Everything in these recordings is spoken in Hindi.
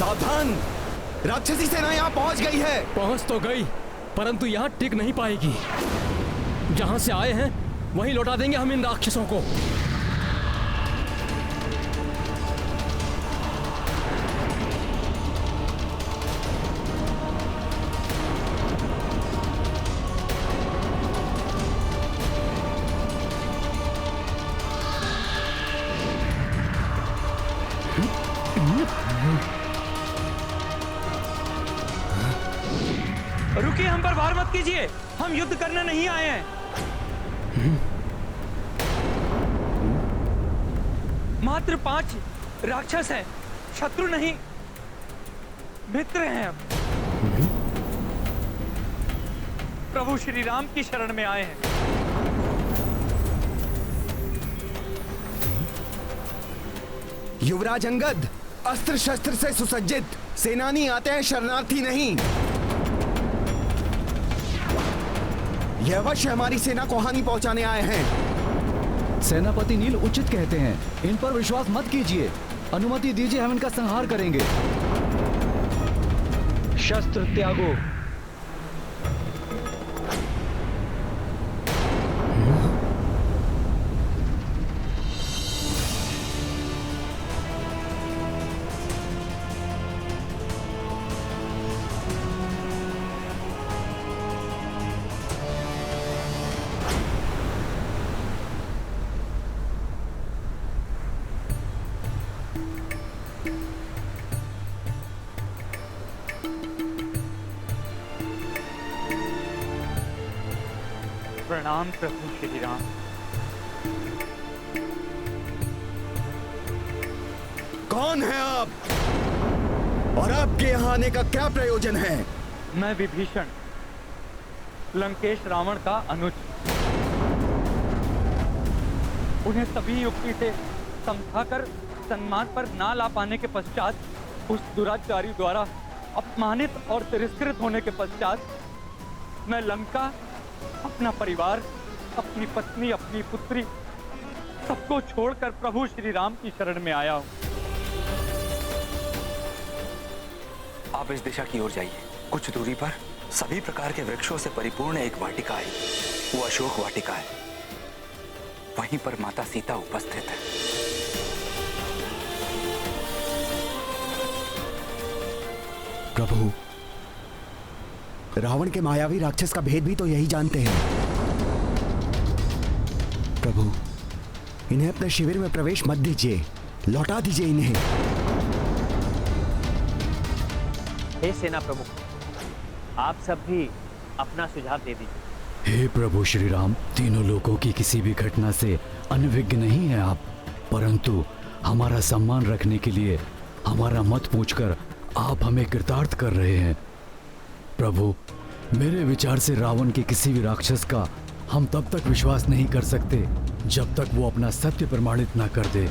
सावधान, राक्षसी सेना यहाँ पहुंच गई है। पहुंच तो गई, परंतु यहाँ टिक नहीं पाएगी। जहां से आए हैं वहीं लौटा देंगे हम इन राक्षसों को। रुकिए, हम पर वार मत कीजिए, हम युद्ध करने नहीं आए हैं। मात्र 5 राक्षस हैं, शत्रु नहीं, मित्र हैं। हम प्रभु श्री राम की शरण में आए हैं। युवराज अंगद, अस्त्र शस्त्र से सुसज्जित सेनानी आते हैं, शरणार्थी नहीं। यह अवश्य हमारी सेना को हानि पहुंचाने आए हैं। सेनापति नील उचित कहते हैं, इन पर विश्वास मत कीजिए। अनुमति दीजिए, हम इनका संहार करेंगे। शस्त्र त्यागो। प्रणाम प्रभु श्री राम। कौन है आप और आपके यहाँ आने का क्या प्रयोजन है? मैं विभीषण, लंकेश रावण का अनुज। उन्हें सभी युक्ति से समझाकर सन्मान पर ना ला पाने के पश्चात, उस दुराचारी द्वारा अपमानित और तिरस्कृत होने के पश्चात, मैं लंका, अपना परिवार, अपनी पत्नी, अपनी पुत्री, सबको छोड़कर प्रभु श्री राम की शरण में आया हूं। आप इस दिशा की ओर जाइए। कुछ दूरी पर सभी प्रकार के वृक्षों से परिपूर्ण एक वाटिका है। वो अशोक वाटिका है। वहीं पर माता सीता उपस्थित है। प्रभु, रावण के मायावी राक्षस का भेद भी तो यही जानते हैं। प्रभु, इन्हें अपने शिविर में प्रवेश मत दीजिए, लौटा दीजिए इन्हें। हे सेना प्रमुख, आप सब भी अपना सुझाव दे दीजिए। हे प्रभु श्री राम, तीनों लोगों की किसी भी घटना से अनभिज्ञ नहीं है आप, परंतु हमारा सम्मान रखने के लिए हमारा मत पूछकर आप हमें कृतार्थ कर रहे हैं। प्रभु, मेरे विचार से रावण के किसी भी राक्षस का हम तब तक विश्वास नहीं कर सकते जब तक वो अपना सत्य प्रमाणित ना कर दे।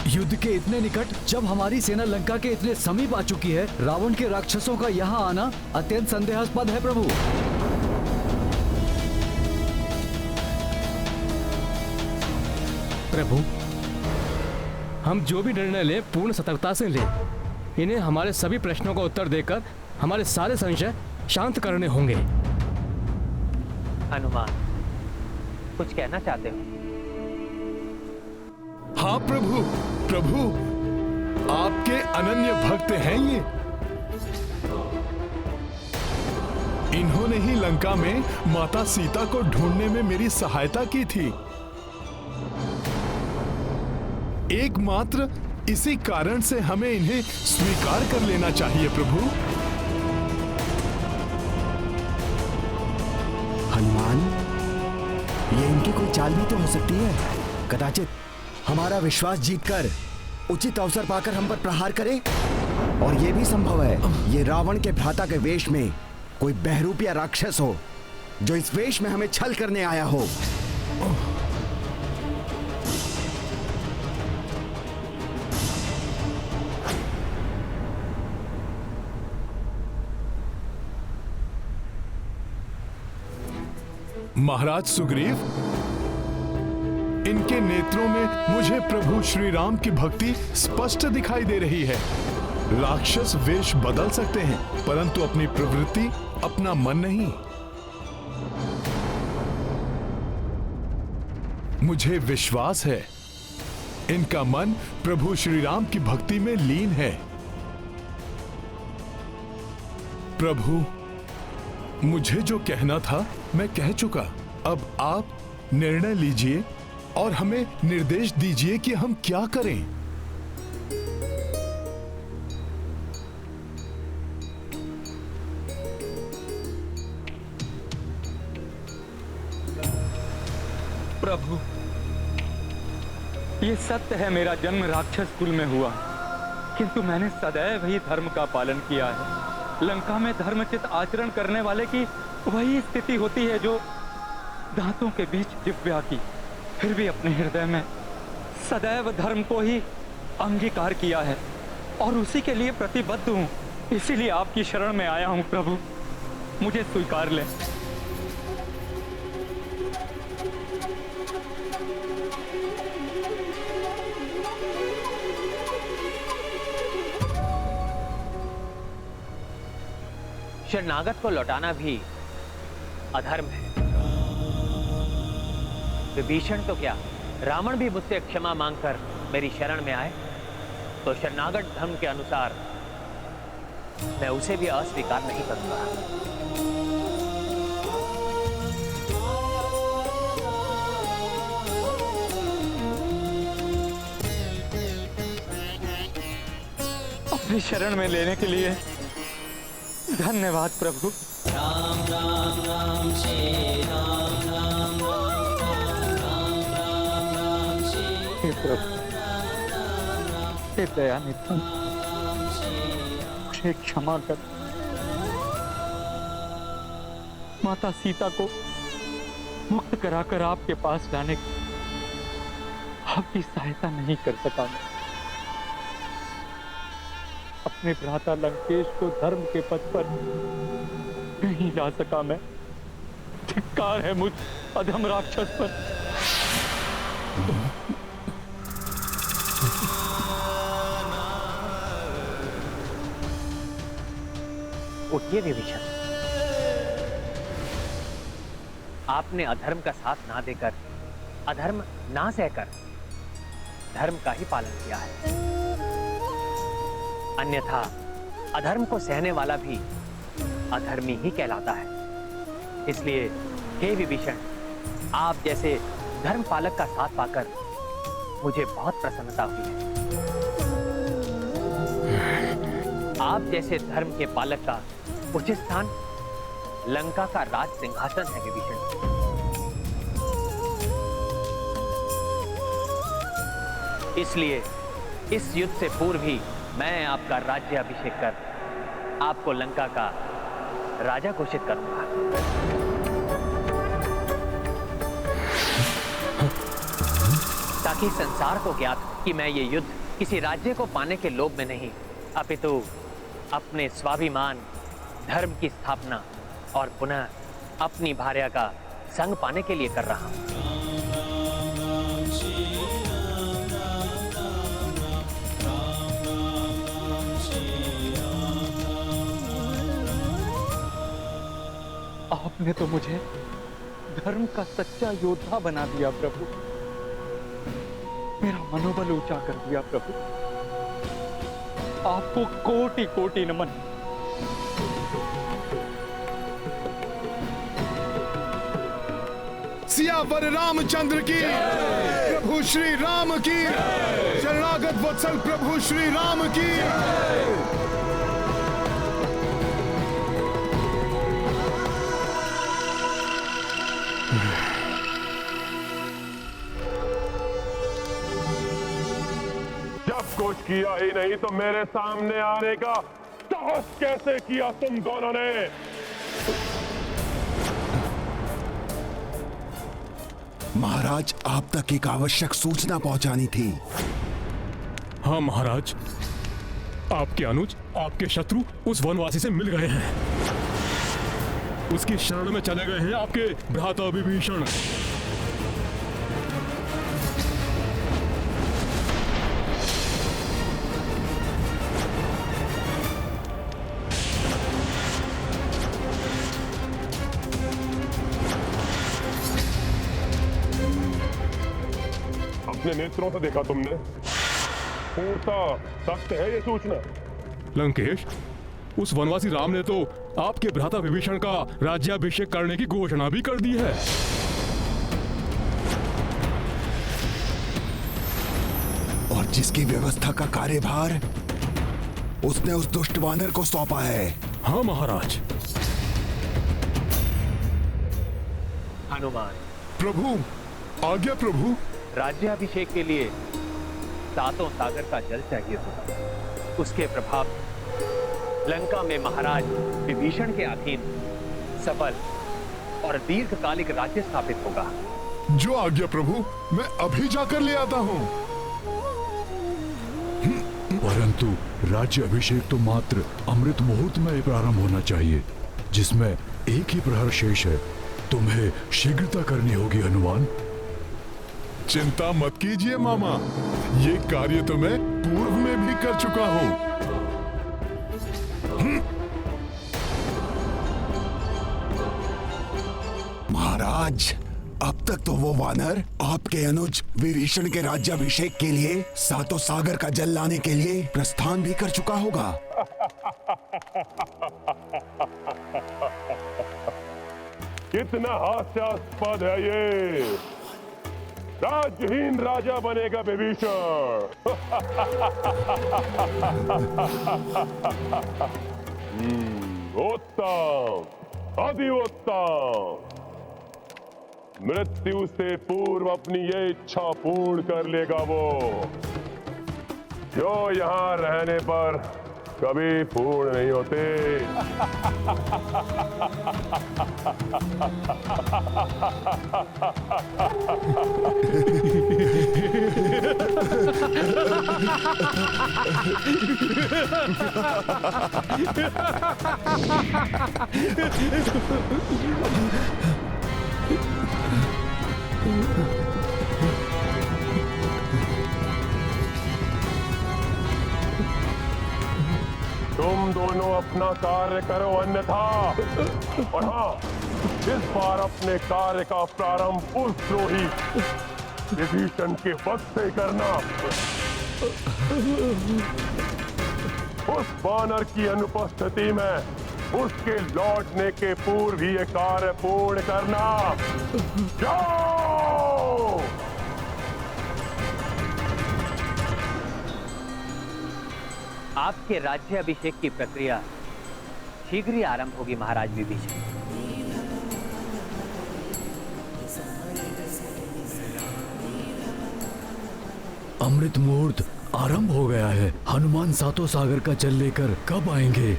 युद्ध के इतने निकट जब हमारी सेना लंका के इतने समीप आ चुकी है, रावण के राक्षसों का यहाँ आना अत्यंत संदेहास्पद है। प्रभु, प्रभु, हम जो भी निर्णय लें पूर्ण सतर्कता से लें। इन्हें हमारे सभी प्रश्नों का उत्तर देकर हमारे सारे संशय शांत करने होंगे। हनुमान, कुछ कहना चाहते हो? हाँ प्रभु, प्रभु आपके अनन्य भक्त हैं ये। इन्होंने ही लंका में माता सीता को ढूंढने में मेरी सहायता की थी। एकमात्र इसी कारण से हमें इन्हें स्वीकार कर लेना चाहिए प्रभु। हनुमान, ये इनकी कोई चाल भी तो हो सकती है। कदाचित हमारा विश्वास जीतकर उचित अवसर पाकर हम पर प्रहार करे। और ये भी संभव है ये रावण के भ्राता के वेश में कोई बहरूप या राक्षस हो, जो इस वेश में हमें छल करने आया हो। महाराज सुग्रीव, इनके नेत्रों में मुझे प्रभु श्री राम की भक्ति स्पष्ट दिखाई दे रही है। राक्षस वेश बदल सकते हैं, परंतु अपनी प्रवृत्ति, अपना मन नहीं। मुझे विश्वास है इनका मन प्रभु श्री राम की भक्ति में लीन है। प्रभु, मुझे जो कहना था मैं कह चुका। अब आप निर्णय लीजिए और हमें निर्देश दीजिए कि हम क्या करें। प्रभु, ये सत्य है, मेरा जन्म राक्षस कुल में हुआ, किंतु मैंने सदैव ही धर्म का पालन किया है। लंका में धर्मचित आचरण करने वाले की वही स्थिति होती है जो दांतों के बीच दिव्या की। फिर भी अपने हृदय में सदैव धर्म को ही अंगीकार किया है और उसी के लिए प्रतिबद्ध हूं। इसीलिए आपकी शरण में आया हूं प्रभु, मुझे स्वीकार लें। शरणागत को लौटाना भी अधर्म है। विभीषण तो क्या, रावण भी मुझसे क्षमा मांगकर मेरी शरण में आए तो शरणागत धर्म के अनुसार मैं उसे भी अस्वीकार नहीं करूंगा। अपनी शरण में लेने के लिए धन्यवाद प्रभु। राम राम राम श्री राम राम राम राम राम श्री हे प्रभु, हे दयानिधि, मुझे क्षमा कर। माता सीता को मुक्त कराकर आपके पास लाने की आपकी सहायता नहीं कर सका मैं। अपने भ्राता लंकेश को धर्म के पथ पर नहीं ला सका मैं। धिक्कार है मुझ अधम राक्षस पर। उठिए विभीषण, आपने अधर्म का साथ ना देकर, अधर्म ना सहकर धर्म का ही पालन किया है। अन्यथा अधर्म को सहने वाला भी अधर्मी ही कहलाता है। इसलिए हे विभीषण, आप जैसे धर्म पालक का साथ पाकर मुझे बहुत प्रसन्नता हुई है। आप जैसे धर्म के पालक का उचित स्थान लंका का राज सिंहासन है विभीषण। इसलिए इस युद्ध से पूर्व ही मैं आपका राज्य अभिषेक कर आपको लंका का राजा घोषित करूंगा। ताकि संसार को ज्ञात कि मैं ये युद्ध किसी राज्य को पाने के लोभ में नहीं, अपितु अपने स्वाभिमान, धर्म की स्थापना और पुनः अपनी भार्या का संग पाने के लिए कर रहा हूं। आपने तो मुझे धर्म का सच्चा योद्धा बना दिया प्रभु। मेरा मनोबल ऊंचा कर दिया प्रभु। आपको कोटि कोटि नमन। सियावर रामचंद्र की, प्रभु श्री राम की, शरणागत वत्सल प्रभु श्री राम की। कुछ किया ही नहीं तो मेरे सामने आने का साहस कैसे किया तुम दोनों ने? महाराज, आप तक एक आवश्यक सूचना पहुंचानी थी। हाँ महाराज, आपके अनुज, आपके शत्रु उस वनवासी से मिल गए हैं। उसकी शरण में चले गए हैं आपके भ्राता विभीषण। अपने नेत्रों से देखा तुमने? पूर्णता सत्य है ये सूचना? लंकेश, उस वनवासी राम ने तो आपके भ्राता विभीषण का राज्याभिषेक करने की घोषणा भी कर दी है। और जिसकी व्यवस्था का कार्यभार उसने उस दुष्ट वानर को सौंपा है। हाँ महाराज। हनुमान, प्रभु, आज्ञा प्रभु। राज्याभिषेक के लिए 7 सागर का जल चाहिए होगा। उसके प्रभाव लंका में महाराज विभीषण के अधीन सफल और दीर्घकालिक राज्य स्थापित होगा। जो आज्ञा प्रभु, मैं अभी जाकर ले आता हूँ। परंतु राज्य अभिषेक तो मात्र अमृत मुहूर्त में प्रारंभ होना चाहिए, जिसमें एक ही प्रहर शेष है। तुम्हें शीघ्रता करनी होगी हनुमान। चिंता मत कीजिए मामा, ये कार्य तो मैं पूर्व में भी कर चुका हूँ। महाराज, अब तक तो वो वानर आपके अनुज विभीषण के राज्याभिषेक के लिए 7 सागर का जल लाने के लिए प्रस्थान भी कर चुका होगा। कितना हास्यास्पद है ये! राज्यहीन राजा बनेगा विभीषण। उत्तम, अति उत्तम। मृत्यु से पूर्व अपनी ये इच्छा पूर्ण कर लेगा वो, जो यहाँ रहने पर कभी पूर्ण नहीं होते। तुम दोनों अपना कार्य करो, अन्यथा। और हाँ, इस बार अपने कार्य का प्रारंभ उस द्रोही विभीषण के वध से करना। उस वानर की अनुपस्थिति में उसके लौटने के पूर्व ही ये कार्य पूर्ण करना। जाओ! आपके राज्याभिषेक की प्रक्रिया शीघ्र ही आरंभ होगी महाराज विभीषण। अमृत मुहूर्त आरंभ हो गया है। हनुमान 7 सागर का जल लेकर कब आएंगे?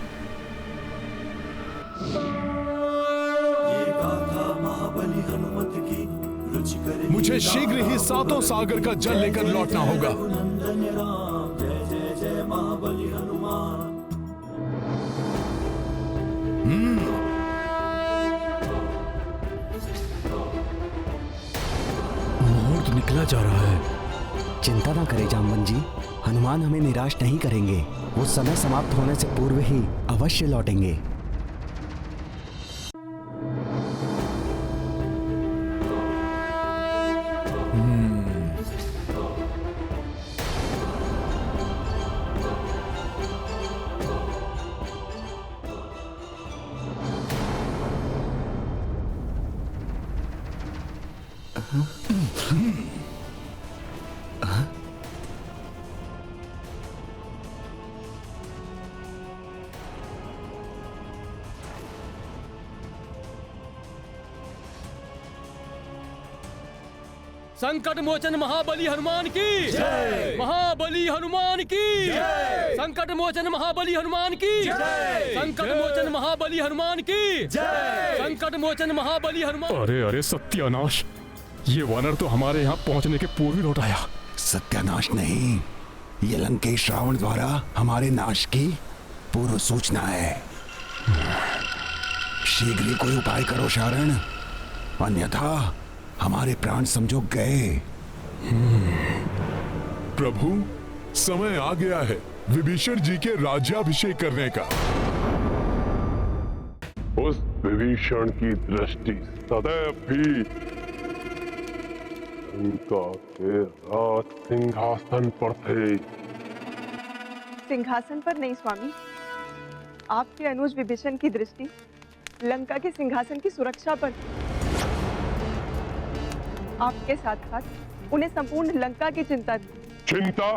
मुझे शीघ्र ही 7 सागर का जल लेकर लौटना होगा। मुहूर्त निकला जा रहा है। चिंता ना करें जामवन जी, हनुमान हमें निराश नहीं करेंगे। वो समय समाप्त होने से पूर्व ही अवश्य लौटेंगे। संकट मोचन महाबली हनुमान की जय। महाबली हनुमान की जय। संकट मोचन महाबली हनुमान की जय। संकट मोचन महाबली हनुमान की जय। संकट मोचन महाबली हनुमान। अरे अरे सत्यानाश, ये वानर तो हमारे यहाँ पहुँचने के पूर्व ही लौट आया। सत्यानाश नहीं, ये लंकेश रावण द्वारा हमारे नाश की पूर्व सूचना है। शीघ्र ही कोई उपाय करो शारण, अन्यथा हमारे प्राण समझो गए। प्रभु, समय आ गया है विभीषण जी के राज्याभिषेक करने का। उस विभीषण की दृष्टि सदैव भी लंका के राज सिंहासन पर थे। सिंहासन पर नहीं स्वामी, आपके अनुज विभीषण की दृष्टि लंका के सिंहासन की सुरक्षा पर थी। आपके साथ साथ उन्हें संपूर्ण लंका की चिंता थी। चिंता?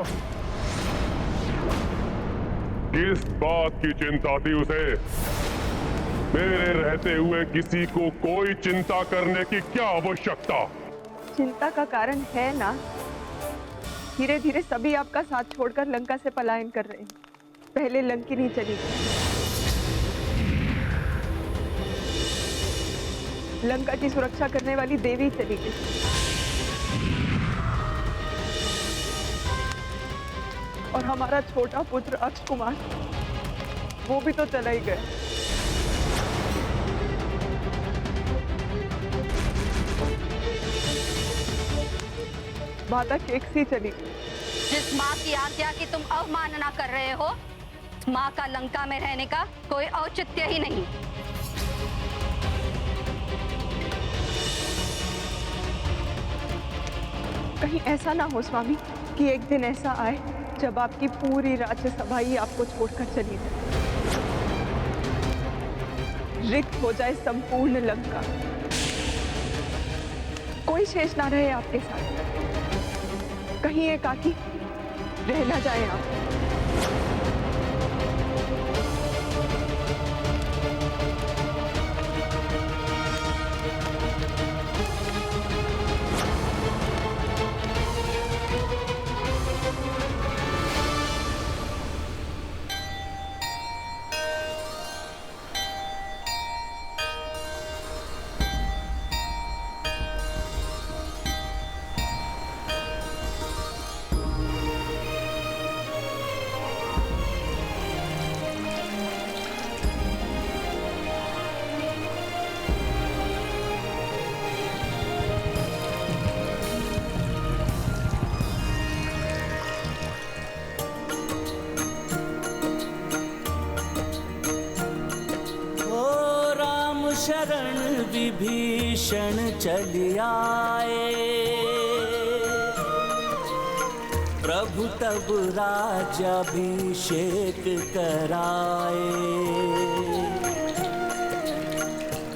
किस बात की चिंता थी उसे? मेरे रहते हुए किसी को कोई चिंता करने की क्या आवश्यकता? चिंता का कारण है ना, धीरे धीरे सभी आपका साथ छोड़कर लंका से पलायन कर रहे हैं। पहले लंकिनी चली गई, लंका की सुरक्षा करने वाली देवी चली गई, और हमारा छोटा पुत्र अक्ष कुमार वो भी तो चला ही गया। माता केकसी चली गई। जिस माँ की आज्ञा की तुम अवमानना कर रहे हो, माँ का लंका में रहने का कोई औचित्य ही नहीं। कहीं ऐसा ना हो स्वामी कि एक दिन ऐसा आए जब आपकी पूरी राज्यसभा ही आपको छोड़कर चली जाए, रिक्त हो जाए संपूर्ण लंका, कोई शेष ना रहे आपके साथ। कहीं एकाकी रह ना जाए आप। शरण विभीषण चली आए, प्रभु तब राज्याभिषेक कराए।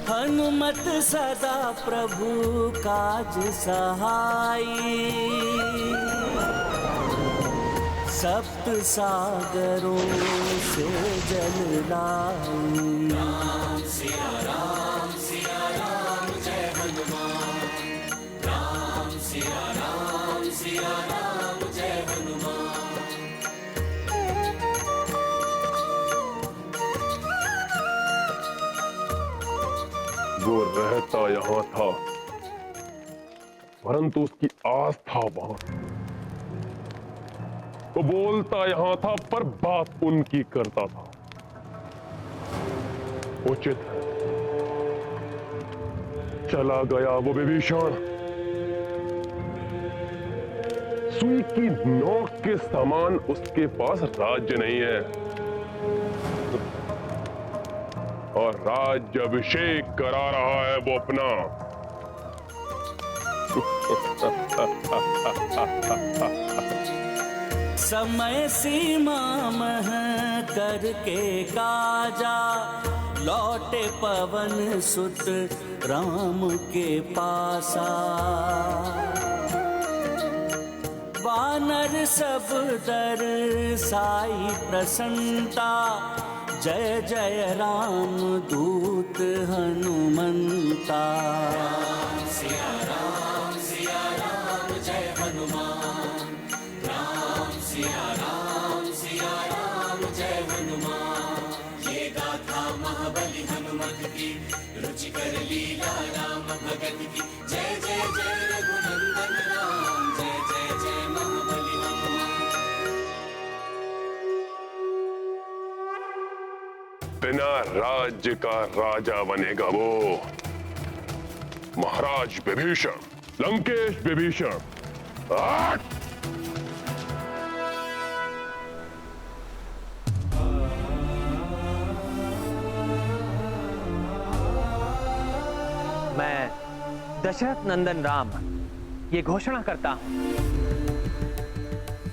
हनुमत सदा प्रभु काज सहाई, सप्त सागरों से जल लाई। राम सिया राम जय हनुमान, राम सिया राम जय हनुमान। वो रहता यहाँ था, परंतु उसकी आस्था वहां थी। वो बोलता यहाँ था, पर बात उनकी करता था। उचित है, चला गया वो विभीषण, सुई की नोक के समान उसके पास राज्य नहीं है, और राज्य अभिषेक करा रहा है वो अपना। समय सीमा मह करके काजा, लौटे पवन सुत राम के पासा। वानर सब दर साई प्रसन्नता, जय जय राम दूत हनुमंता। राम सिया राम जय हनुमान, राम सिया राम जय हनुमान। ये गाथा महाबली हनुमत की, रुचिकर लीला राम भगत की। जय जय जय रघुनंदन राम, जय जय जय महाबली हनुमान। बिना राज्य का राजा बनेगा वो महाराज विभीषण, लंकेश विभीषण। मैं दशरथ नंदन राम ये घोषणा करता हूं,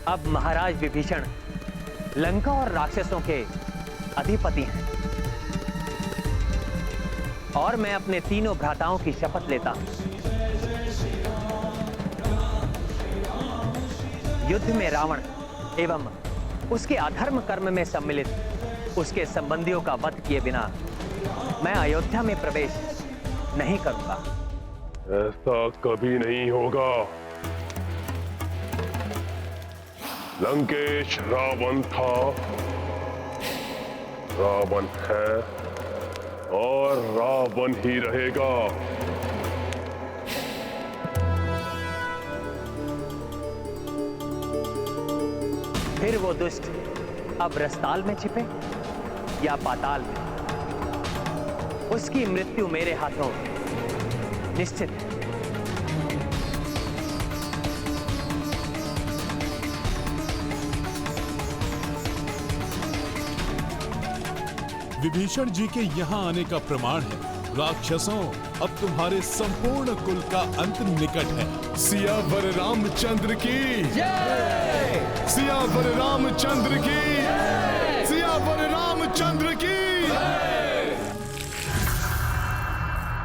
अब महाराज विभीषण लंका और राक्षसों के अधिपति हैं और मैं अपने तीनों भ्राताओं की शपथ लेता हूं, युद्ध में रावण एवं उसके अधर्म कर्म में सम्मिलित उसके संबंधियों का वध किए बिना मैं अयोध्या में प्रवेश नहीं करूंगा। ऐसा कभी नहीं होगा। लंकेश रावण था, रावण है और रावण ही रहेगा। फिर वो दुष्ट अब रसताल में छिपे या पाताल में, उसकी मृत्यु मेरे हाथों निश्चित है। विभीषण जी के यहाँ आने का प्रमाण है, राक्षसों अब तुम्हारे संपूर्ण कुल का अंत निकट है। सियावर रामचंद्र की जय, सियावर रामचंद्र की जय, सियावर रामचंद्र की जय।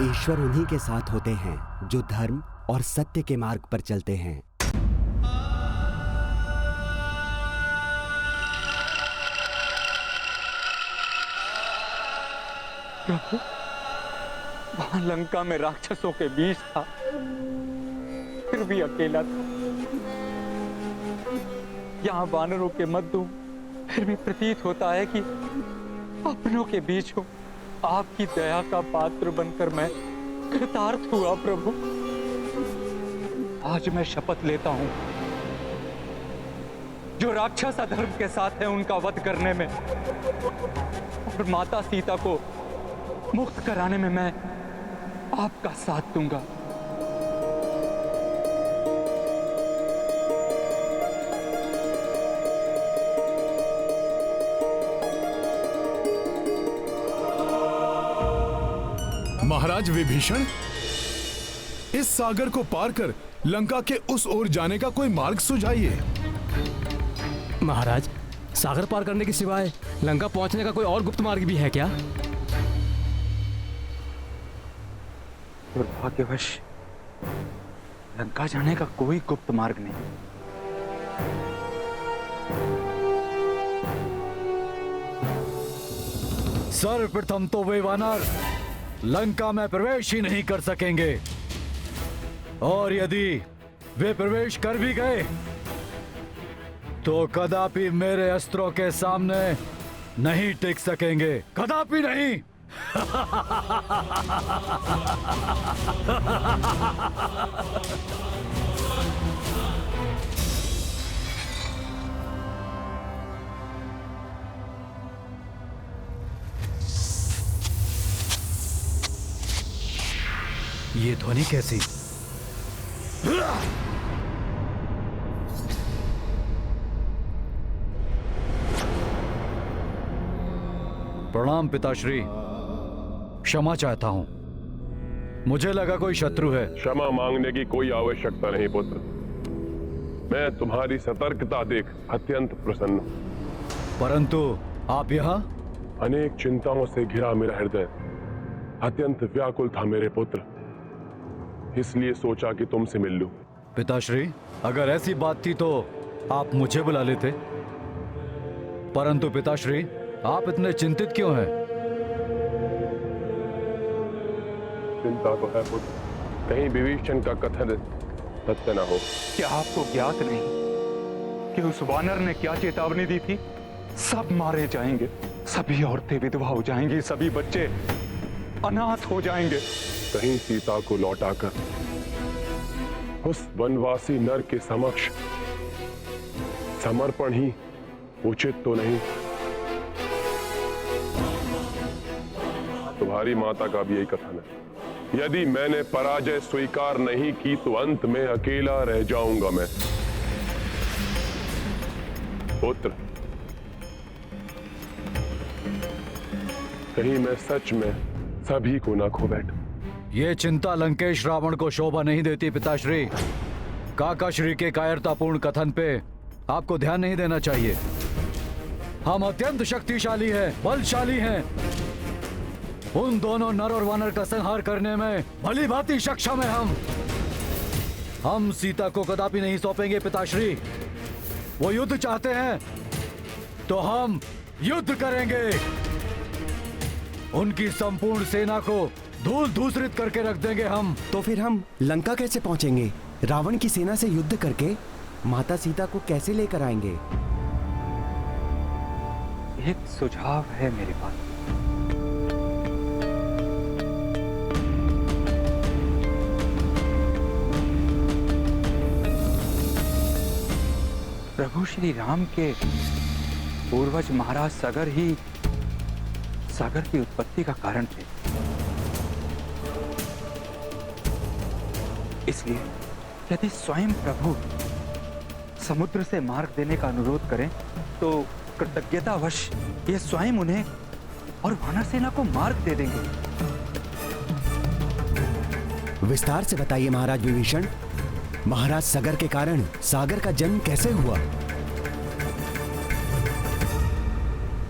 ईश्वर उन्हीं के साथ होते हैं जो धर्म और सत्य के मार्ग पर चलते हैं। प्रभु, वहां लंका में राक्षसों के बीच था, फिर भी अकेला था। यहाँ वानरों के मध्य हूं, फिर भी प्रतीत होता है कि अपनों के बीच हूं। आपकी दया का पात्र बनकर मैं कृतार्थ हुआ प्रभु। आज मैं शपथ लेता हूं, जो राक्षस अधर्म के साथ है उनका वध करने में और माता सीता को मुक्त कराने में मैं आपका साथ दूंगा। महाराज विभीषण, इस सागर को पार कर लंका के उस ओर जाने का कोई मार्ग सुझाइए। महाराज, सागर पार करने के सिवाय लंका पहुंचने का कोई और गुप्त मार्ग भी है क्या? दुर्भाग्यवश लंका जाने का कोई गुप्त मार्ग नहीं। सर्वप्रथम तो वे वानर लंका में प्रवेश ही नहीं कर सकेंगे, और यदि वे प्रवेश कर भी गए तो कदापि मेरे अस्त्रों के सामने नहीं टिक सकेंगे, कदापि नहीं। ये ध्वनि कैसी? प्रणाम पिताश्री, क्षमा चाहता हूं, मुझे लगा कोई शत्रु है। क्षमा मांगने की कोई आवश्यकता नहीं पुत्र, मैं तुम्हारी सतर्कता देख अत्यंत प्रसन्न हूं। परंतु आप यहाँ? अनेक चिंताओं से घिरा मेरा हृदय अत्यंत व्याकुल था मेरे पुत्र, इसलिए सोचा कि तुमसे मिल लूं। पिताश्री, अगर ऐसी बात थी तो आप मुझे बुला लेते, परंतु पिताश्री आप इतने चिंतित क्यों हैं? चिंता तो है पुत्र, कहीं विभीषण का कथन सत्य ना हो। क्या आपको ज्ञात नहीं कि उस वानर ने क्या चेतावनी दी थी? सब मारे जाएंगे, सभी औरतें विधवा हो जाएंगी, सभी बच्चे अनाथ हो जाएंगे। कहीं सीता को लौटाकर उस वनवासी नर के समक्ष समर्पण ही उचित तो नहीं? तुम्हारी माता का भी यही कथन है, यदि मैंने पराजय स्वीकार नहीं की तो अंत में अकेला रह जाऊंगा मैं। पुत्र, कहीं मैं सच में सभी को ना खो बैठूं। ये चिंता लंकेश रावण को शोभा नहीं देती पिताश्री। काकाश्री के कायरतापूर्ण कथन पे आपको ध्यान नहीं देना चाहिए। हम अत्यंत शक्तिशाली हैं, बलशाली हैं। उन दोनों नर और वानर का संहार करने में भली भांति सक्षम है हम सीता को कदापि नहीं सौंपेंगे पिताश्री। वो युद्ध चाहते हैं तो हम युद्ध करेंगे। उनकी संपूर्ण सेना को धूल धूसरित करके रख देंगे हम। तो फिर हम लंका कैसे पहुंचेंगे? रावण की सेना से युद्ध करके माता सीता को कैसे लेकर आएंगे? एक सुझाव है मेरे पास। प्रभु श्री राम के पूर्वज महाराज सगर ही सागर की उत्पत्ति का कारण थे। इसलिए यदि स्वयं प्रभु समुद्र से मार्ग देने का अनुरोध करें तो कृतज्ञतावश ये स्वयं उन्हें और वानर सेना को मार्ग दे देंगे। विस्तार से बताइए महाराज विभीषण। महाराज सगर के कारण सागर का जन्म कैसे हुआ?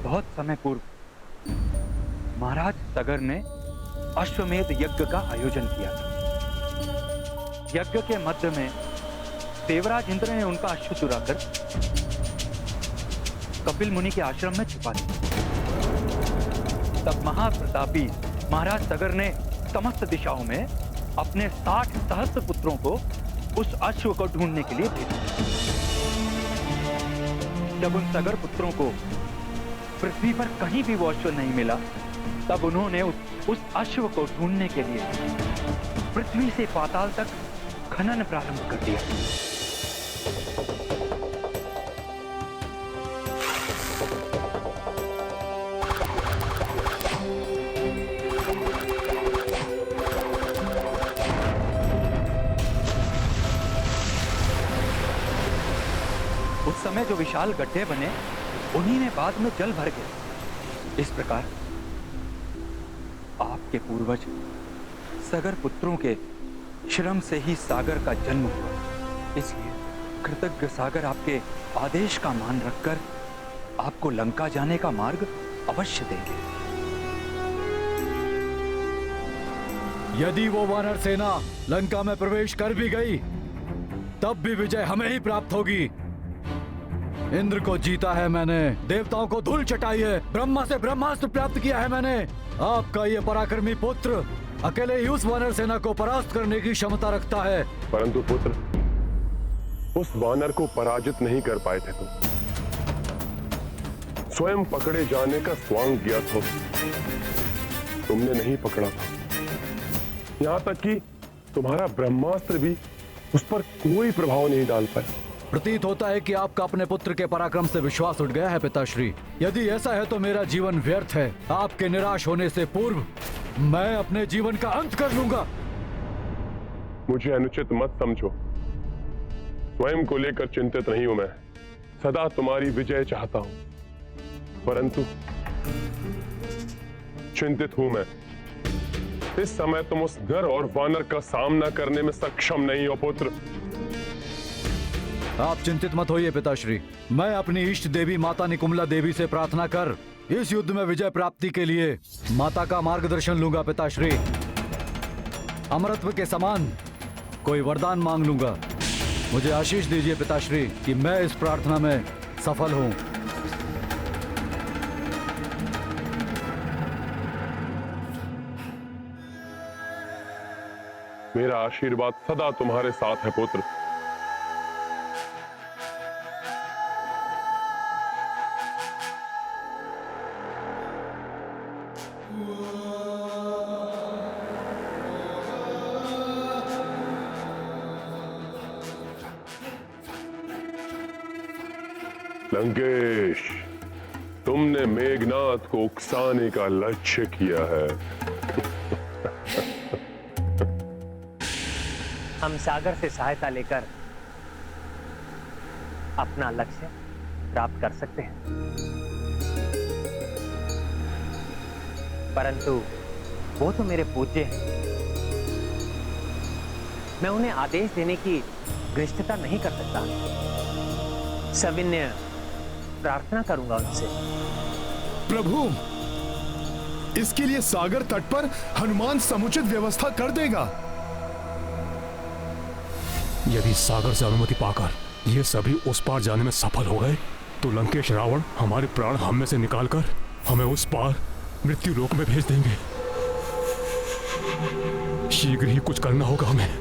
बहुत समय पूर्व महाराज सगर ने अश्वमेध यज्ञ का आयोजन किया था। यज्ञ के मध्य में देवराज इंद्र ने उनका अश्व चुराकर कपिल मुनि के आश्रम में छुपा दिया। तब महाप्रतापी महाराज सगर ने समस्त दिशाओं में अपने 60 सहस्त्र पुत्रों को उस अश्व को ढूंढने के लिए भेजा। जब उन सगर पुत्रों को पृथ्वी पर कहीं भी वो अश्व नहीं मिला, तब उन्होंने उस अश्व को ढूंढने के लिए पृथ्वी से पाताल तक खनन प्रारंभ कर दिया। उस समय जो विशाल गड्ढे बने उन्हीं में बाद में जल भर गए। इस प्रकार आपके पूर्वज सगर पुत्रों के श्रम से ही सागर का जन्म हुआ। इसलिए कृतज्ञ सागर आपके आदेश का मान रखकर आपको लंका जाने का मार्ग अवश्य देंगे। यदि वो वानर सेना लंका में प्रवेश कर भी गई तब भी विजय हमें ही प्राप्त होगी। इंद्र को जीता है मैंने, देवताओं को धूल चटाई है, ब्रह्मा से ब्रह्मास्त्र प्राप्त किया है मैंने। आपका ये पराक्रमी पुत्र अकेले ही उस वानर सेना को परास्त करने की क्षमता रखता है। परंतु पुत्र, उस वानर को पराजित नहीं कर पाए थे तुम। स्वयं पकड़े जाने का स्वांग किया था, तुमने नहीं पकड़ा था। यहां तक कि तुम्हारा ब्रह्मास्त्र भी उस पर कोई प्रभाव नहीं डाल पाया। प्रतीत होता है कि आपका अपने पुत्र के पराक्रम से विश्वास उठ गया है पिताश्री। यदि ऐसा है तो मेरा जीवन व्यर्थ है। आपके निराश होने से पूर्व मैं अपने जीवन का अंत कर लूंगा। मुझे अनुचित मत समझो। स्वयं को लेकर चिंतित नहीं हूं मैं, सदा तुम्हारी विजय चाहता हूं। परंतु चिंतित हूं मैं। इस समय तुम उस नर और वानर का सामना करने में सक्षम नहीं हो पुत्र। आप चिंतित मत होइए पिताश्री। मैं अपनी इष्ट देवी माता निकुम्ला देवी से प्रार्थना कर इस युद्ध में विजय प्राप्ति के लिए माता का मार्गदर्शन लूंगा पिताश्री। अमरत्व के समान कोई वरदान मांग लूंगा। मुझे आशीष दीजिए पिताश्री कि मैं इस प्रार्थना में सफल हूं। मेरा आशीर्वाद सदा तुम्हारे साथ है पुत्र। लंकेश, तुमने मेघनाथ को उकसाने का लक्ष्य किया है। हम सागर से सहायता लेकर अपना लक्ष्य प्राप्त कर सकते हैं, परंतु वो तो मेरे पूज्य हैं। मैं उन्हें आदेश देने की गृहस्थता नहीं कर सकता। सविनय प्रार्थना करूंगा उनसे। प्रभु, इसके लिए सागर तट पर हनुमान समुचित व्यवस्था कर देगा। यदि सागर से अनुमति पाकर ये सभी उस पार जाने में सफल हो गए तो लंकेश रावण हमारे प्राण हम में से निकालकर हमें उस पार मृत्यु लोक में भेज देंगे। शीघ्र ही कुछ करना होगा हमें।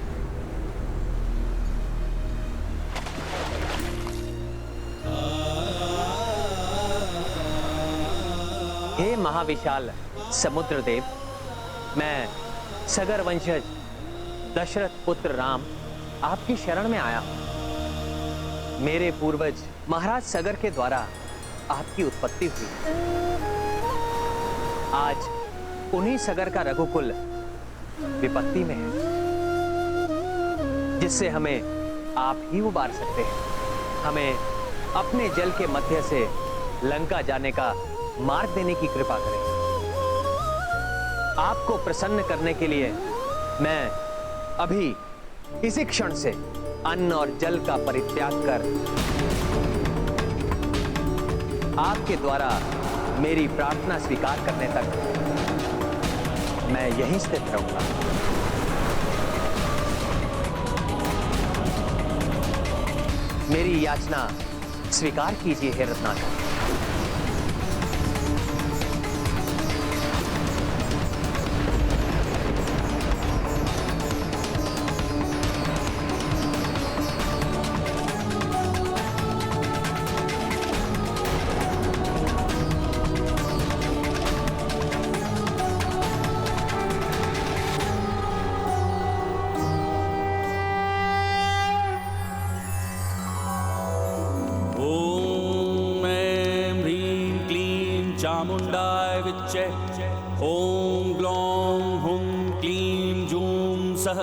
हे महाविशाल समुद्र देव, मैं सगर वंशज दशरथ पुत्र राम आपकी शरण में आया हूं। मेरे पूर्वज महाराज सगर के द्वारा आपकी उत्पत्ति हुई। आज उन्हीं सगर का रघुकुल विपत्ति में है, जिससे हमें आप ही उबार सकते हैं। हमें अपने जल के मध्य से लंका जाने का मार्ग देने की कृपा करें। आपको प्रसन्न करने के लिए मैं अभी इसी क्षण से अन्न और जल का परित्याग कर आपके द्वारा मेरी प्रार्थना स्वीकार करने तक मैं यहीं स्थित रहूंगा। मेरी याचना स्वीकार कीजिए हे रत्नाकर। चामुंडाय विच्चे ओम ग्लौम हुम क्लीं जूं सः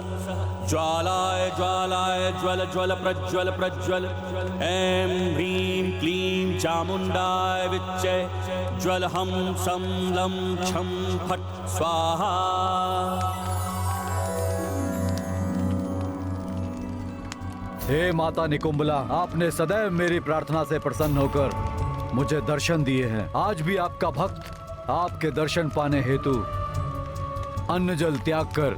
ज्वालाय ज्वालाय ज्वल ज्वल प्रज्वल प्रज्वल ऐं ह्रीं क्लीं चामुंडाय विच्चे ज्वल हम सं लं छं फट् स्वाहा। हे माता निकुंभला, आपने सदैव मेरी प्रार्थना से प्रसन्न होकर मुझे दर्शन दिए हैं। आज भी आपका भक्त आपके दर्शन पाने हेतु अन्न जल त्याग कर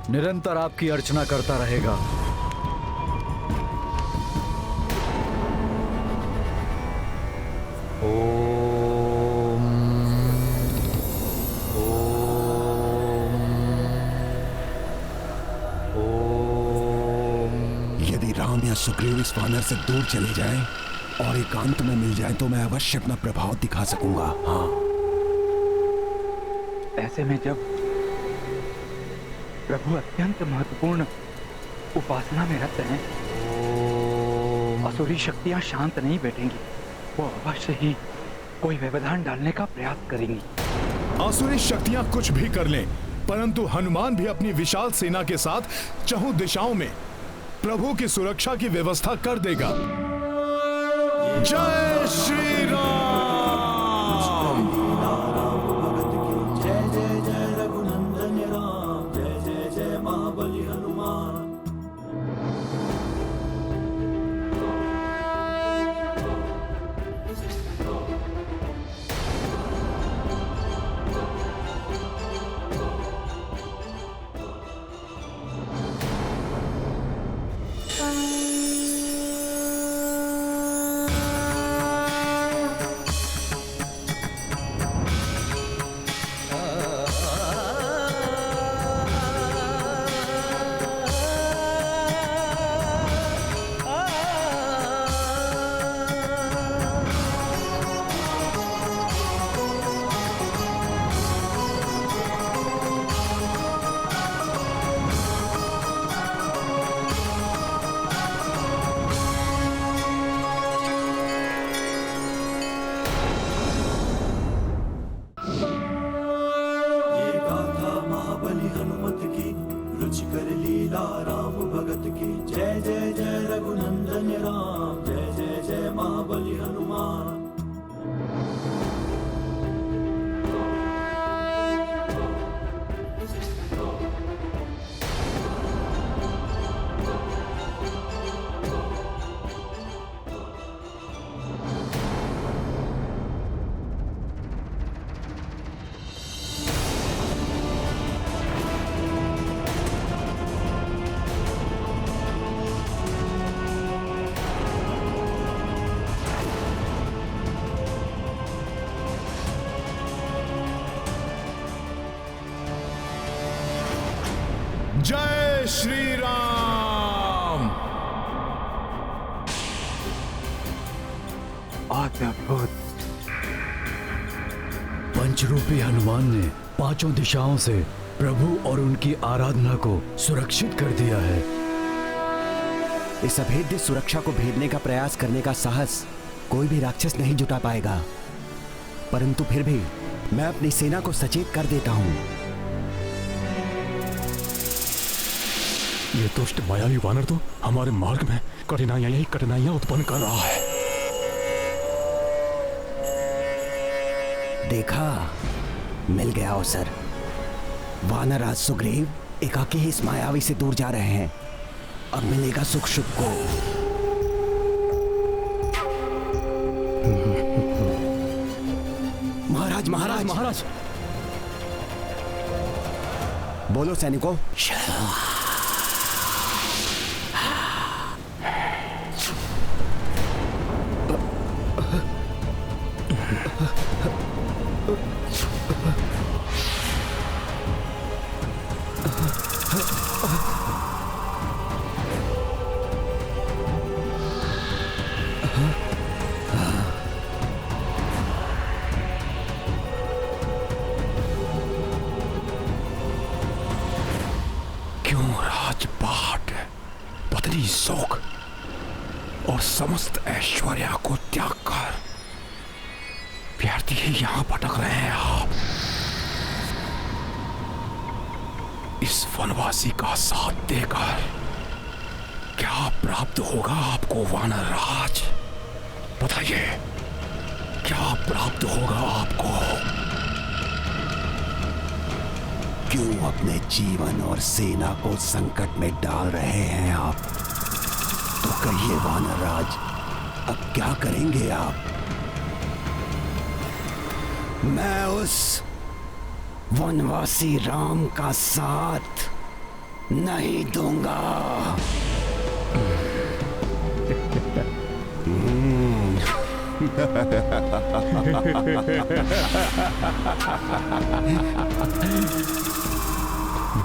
निरंतर आपकी अर्चना करता रहेगा। ओम ओम। यदि राम या सुग्रीव इस वानर से दूर चले जाएं और एकांत में मिल जाए तो मैं अवश्य अपना प्रभाव दिखा सकूंगा। हाँ, ऐसे में जब प्रभु अत्यंत महत्वपूर्ण उपासना में रत हैं, असुरी शक्तियां शांत नहीं बैठेंगी। वो अवश्य ही कोई व्यवधान डालने का प्रयास करेंगी। आसुरी शक्तियां कुछ भी कर लें, परंतु हनुमान भी अपनी विशाल सेना के साथ चहुं दिशाओं में प्रभु की सुरक्षा की व्यवस्था कर देगा। जय श्री राम। जय जय जय रघुनंदन राम, जय जय जय महाबली हनुमान। जय श्री राम। अद्भुत। पंचरूपी हनुमान ने पांचों दिशाओं से प्रभु और उनकी आराधना को सुरक्षित कर दिया है। इस अभेद्य सुरक्षा को भेदने का प्रयास करने का साहस कोई भी राक्षस नहीं जुटा पाएगा, परंतु फिर भी मैं अपनी सेना को सचेत कर देता हूं। ये दुष्ट मायावी वानर तो हमारे मार्ग में कठिनाइयां उत्पन्न कर रहा है। देखा, मिल गया अवसर। वानरराज सुग्रीव एकाकी ही इस मायावी से दूर जा रहे हैं। अब मिलेगा सुख शुभ को। महाराज महाराज महाराज, बोलो सैनिकों। क्यों राजपाट, पत्नी शोक और समस्त ऐश्वर्य को त्याग कर व्यर्थ ही यहां भटक रहे हैं आप? इस वनवासी का साथ देकर क्या प्राप्त होगा आपको वानर राज? बताइए, क्या प्राप्त होगा आपको? क्यों अपने जीवन और सेना को संकट में डाल रहे हैं आप? तो कहिए वानरराज, अब क्या करेंगे आप? मैं उस वनवासी राम का साथ नहीं दूंगा।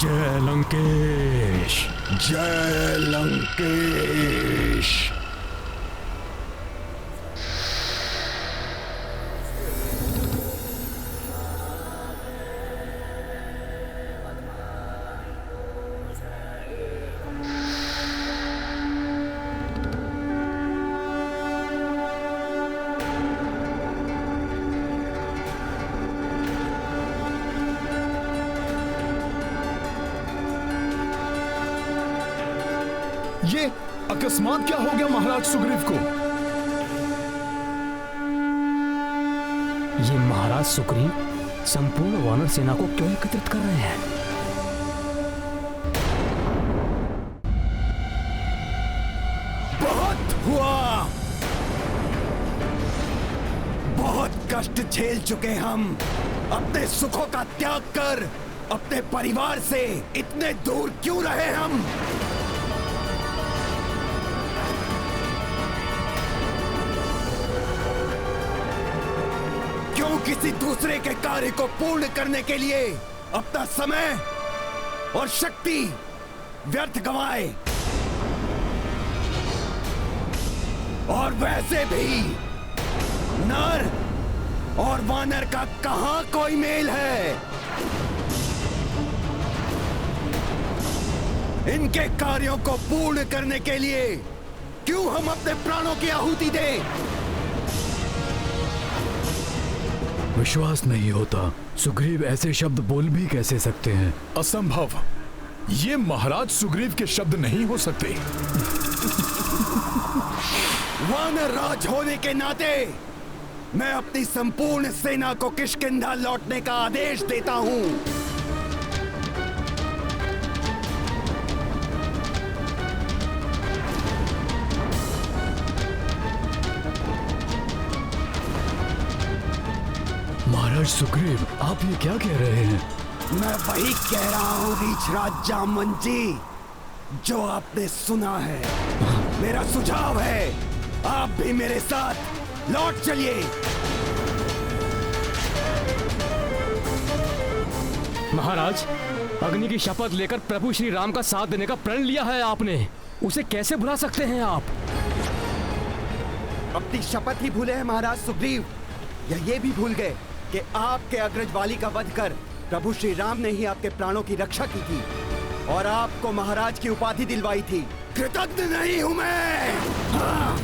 जय लंकेश, जय लंकेश। ये अकस्मात क्या हो गया महाराज सुग्रीव को? ये महाराज सुग्रीव संपूर्ण वानर सेना को क्यों एकत्रित कर रहे हैं? बहुत हुआ, बहुत कष्ट झेल चुके हम। अपने सुखों का त्याग कर अपने परिवार से इतने दूर क्यों रहे हम? किसी दूसरे के कार्य को पूर्ण करने के लिए अपना समय और शक्ति व्यर्थ गंवाए? और वैसे भी नर और वानर का कहां कोई मेल है? इनके कार्यों को पूर्ण करने के लिए क्यों हम अपने प्राणों की आहुति दें? विश्वास नहीं होता, सुग्रीव ऐसे शब्द बोल भी कैसे सकते हैं? असंभव, ये महाराज सुग्रीव के शब्द नहीं हो सकते। वानर राज होने के नाते मैं अपनी संपूर्ण सेना को किष्किंधा लौटने का आदेश देता हूं। महाराज सुग्रीव, आप ये क्या कह रहे हैं? मैं वही कह रहा हूं रीछराज जामवंत जी, जो आपने सुना है। मेरा सुझाव है, आप भी मेरे साथ लौट चलिए। महाराज, अग्नि की शपथ लेकर प्रभु श्री राम का साथ देने का प्रण लिया है आपने, उसे कैसे भुला सकते हैं आप? अपनी शपथ ही भूले हैं महाराज सुग्रीव, या ये भी भूल गए कि आपके अग्रज वाली का वध कर प्रभु श्री राम ने ही आपके प्राणों की रक्षा की थी और आपको महाराज की उपाधि दिलवाई थी। कृतज्ञ नहीं हूं मैं। हाँ।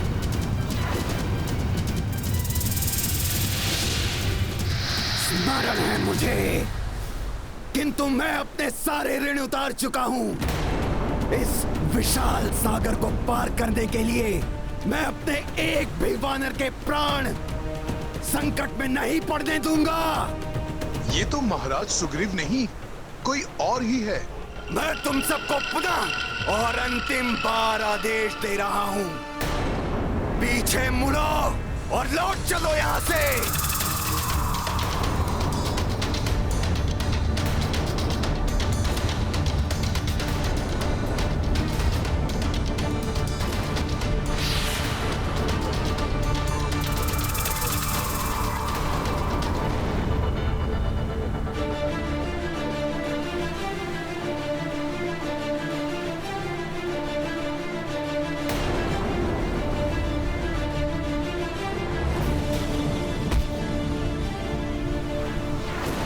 स्मरण है मुझे, किंतु मैं अपने सारे ऋण उतार चुका हूं। इस विशाल सागर को पार करने के लिए मैं अपने एक भी वानर के प्राण संकट में नहीं पड़ने दूंगा। ये तो महाराज सुग्रीव नहीं, कोई और ही है। मैं तुम सबको पुनः और अंतिम बार आदेश दे रहा हूं, पीछे मुड़ो और लौट चलो यहां से।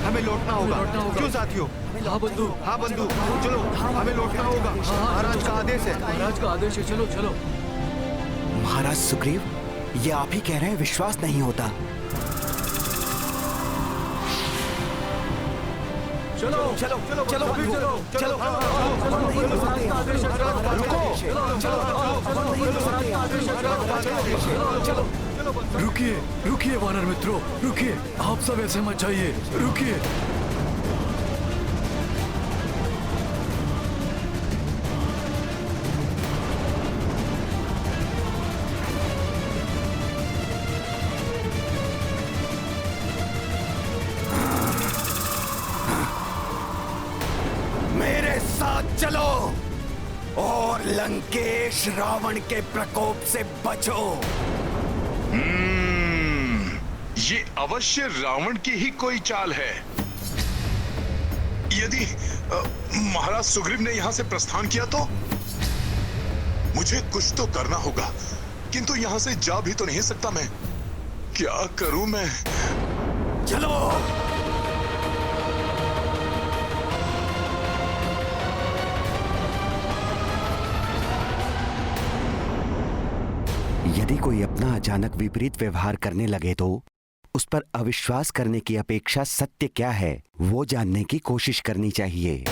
हमें लौटना होगा। क्यों साथियों? हाँ बंधु, हाँ बंधु, चलो हमें लौटना होगा। महाराज का आदेश है। महाराज का आदेश है, चलो चलो। महाराज सुग्रीव, ये आप ही कह रहे हैं, विश्वास नहीं होता। चलो चलो चलो चलो चलो चलो। रुकिए रुकिए वानर मित्रों, रुकिए, आप सब ऐसे मत जाइए, रुकिए। मेरे साथ चलो और लंकेश रावण के प्रकोप से बचो। ये अवश्य रावण की ही कोई चाल है। यदि महाराज सुग्रीव ने यहां से प्रस्थान किया तो मुझे कुछ तो करना होगा, किंतु यहां से जा भी तो नहीं सकता मैं। क्या करूं मैं? चलो। यदि कोई अपना अचानक विपरीत व्यवहार करने लगे तो उस पर अविश्वास करने की अपेक्षा सत्य क्या है वो जानने की कोशिश करनी चाहिए।